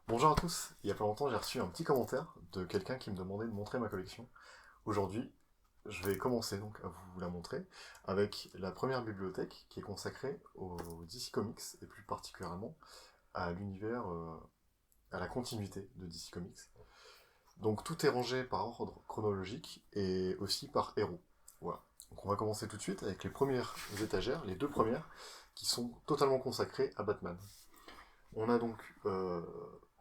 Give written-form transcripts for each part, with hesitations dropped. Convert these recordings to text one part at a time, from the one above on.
Bonjour à tous, il y a pas longtemps j'ai reçu un petit commentaire de quelqu'un qui me demandait de montrer ma collection. Aujourd'hui, je vais commencer donc à vous la montrer avec la première bibliothèque qui est consacrée aux DC Comics et plus particulièrement à l'univers, à la continuité de DC Comics. Donc tout est rangé par ordre chronologique et aussi par héros. Voilà. Donc on va commencer tout de suite avec les premières étagères, les deux premières, qui sont totalement consacrées à Batman. On a donc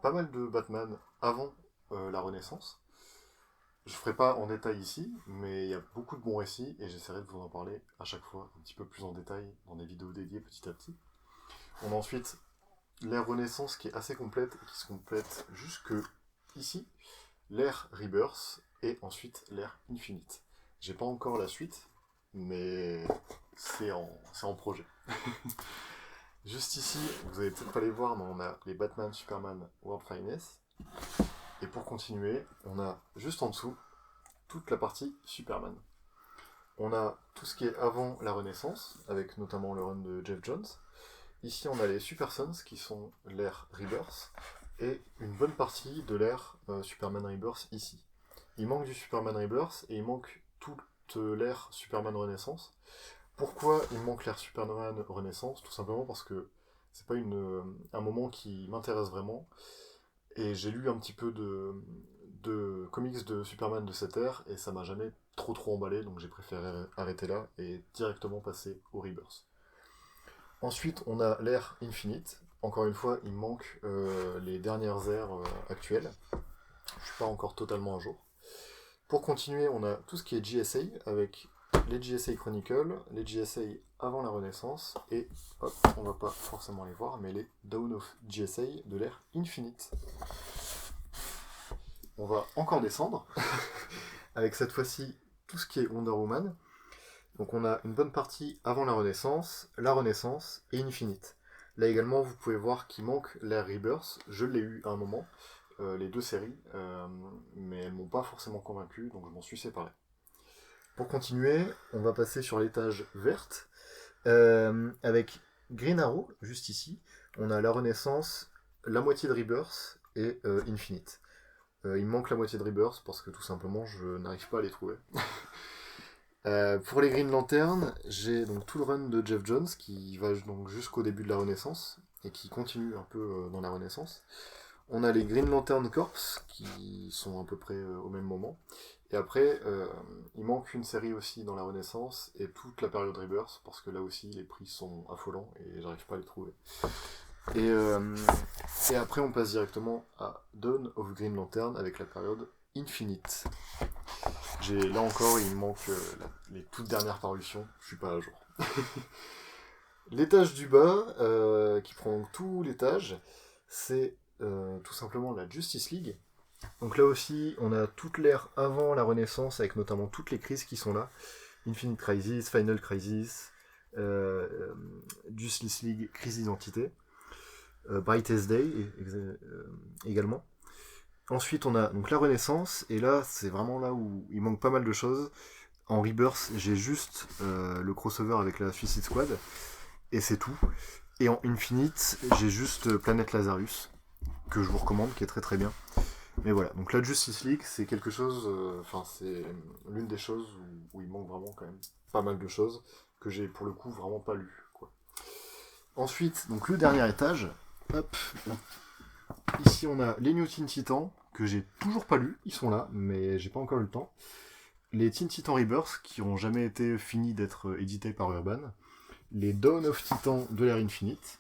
pas mal de Batman avant la Renaissance. Je ne ferai pas en détail ici, mais il y a beaucoup de bons récits et j'essaierai de vous en parler à chaque fois un petit peu plus en détail dans des vidéos dédiées petit à petit. On a ensuite l'ère Renaissance qui est assez complète et qui se complète jusque ici, l'ère Rebirth et ensuite l'ère Infinite. J'ai pas encore la suite, mais c'est en projet. Juste ici, vous allez peut-être pas les voir, mais on a les Batman, Superman, World Finest. Et pour continuer, on a juste en dessous toute la partie Superman. On a tout ce qui est avant la Renaissance, avec notamment le run de Jeff Jones. Ici, on a les Super Sons, qui sont l'ère Rebirth, et une bonne partie de l'ère Superman Rebirth ici. Il manque du Superman Rebirth, et il manque toute l'ère Superman Renaissance. Pourquoi il manque l'ère Superman Renaissance? Tout simplement parce que c'est pas un moment qui m'intéresse vraiment. Et j'ai lu un petit peu de comics de Superman de cette ère et ça m'a jamais trop emballé, donc j'ai préféré arrêter là et directement passer au Rebirth. Ensuite, on a l'ère Infinite. Encore une fois, il manque les dernières ères actuelles. Je suis pas encore totalement à jour. Pour continuer, on a tout ce qui est GSA avec les GSA Chronicle, les GSA avant la Renaissance et hop, on va pas forcément les voir, mais les Dawn of GSA de l'ère Infinite. On va encore descendre avec cette fois-ci tout ce qui est Wonder Woman. Donc on a une bonne partie avant la Renaissance et Infinite. Là également, vous pouvez voir qu'il manque l'ère Rebirth. Je l'ai eu à un moment, les deux séries, mais elles m'ont pas forcément convaincu, donc je m'en suis séparé. Pour continuer, on va passer sur l'étage verte, avec Green Arrow, juste ici. On a la Renaissance, la moitié de Rebirth et Infinite. Il me manque la moitié de Rebirth parce que tout simplement je n'arrive pas à les trouver. Pour les Green Lantern, j'ai donc tout le run de Jeff Jones qui va donc jusqu'au début de la Renaissance et qui continue un peu dans la Renaissance. On a les Green Lantern Corps qui sont à peu près au même moment. Et après, il manque une série aussi dans la Renaissance et toute la période Rebirth parce que là aussi les prix sont affolants et j'arrive pas à les trouver. Et, euh, et après, on passe directement à Dawn of Green Lantern avec la période Infinite. Là encore, il me manque les toutes dernières parutions, je suis pas à jour. L'étage du bas, qui prend donc tout l'étage, c'est tout simplement la Justice League. Donc là aussi, on a toute l'ère avant la Renaissance, avec notamment toutes les crises qui sont là. Infinite Crisis, Final Crisis, Justice League, crise d'identité. Brightest Day également. Ensuite, on a donc la Renaissance, et là, c'est vraiment là où il manque pas mal de choses. En Rebirth, j'ai juste le crossover avec la Suicide Squad, et c'est tout. Et en Infinite, j'ai juste Planète Lazarus, que je vous recommande, qui est très très bien. Mais voilà, donc la Justice League, c'est quelque chose, c'est l'une des choses où il manque vraiment quand même pas mal de choses, que j'ai pour le coup vraiment pas lu, quoi. Ensuite, donc le dernier étage, hop, ici on a les New Teen Titans, que j'ai toujours pas lu, ils sont là, mais j'ai pas encore eu le temps. Les Teen Titans Rebirth, qui ont jamais été finis d'être édités par Urban. Les Dawn of Titan de l'ère Infinite.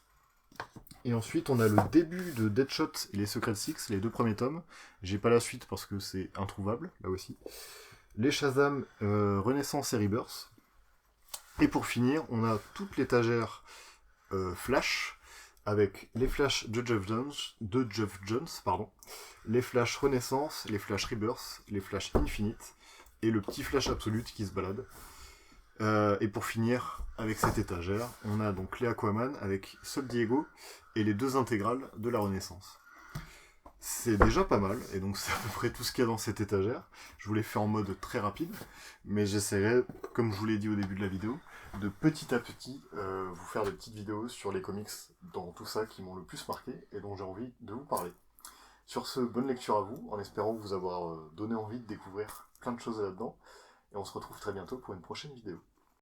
Et ensuite, on a le début de Deadshot et les Secret Six, les deux premiers tomes. J'ai pas la suite parce que c'est introuvable, là aussi. Les Shazam Renaissance et Rebirth. Et pour finir, on a toute l'étagère Flash, avec les Flash de Jeff Jones, les Flash Renaissance, les Flash Rebirth, les Flash Infinite, et le petit Flash Absolute qui se balade. Et pour finir, avec cette étagère, on a donc les Aquaman avec Sol Diego et les deux intégrales de la Renaissance. C'est déjà pas mal, et donc c'est à peu près tout ce qu'il y a dans cette étagère. Je vous l'ai fait en mode très rapide, mais j'essaierai, comme je vous l'ai dit au début de la vidéo, de petit à petit vous faire des petites vidéos sur les comics dans tout ça qui m'ont le plus marqué et dont j'ai envie de vous parler. Sur ce, bonne lecture à vous, en espérant vous avoir donné envie de découvrir plein de choses là-dedans. Et on se retrouve très bientôt pour une prochaine vidéo.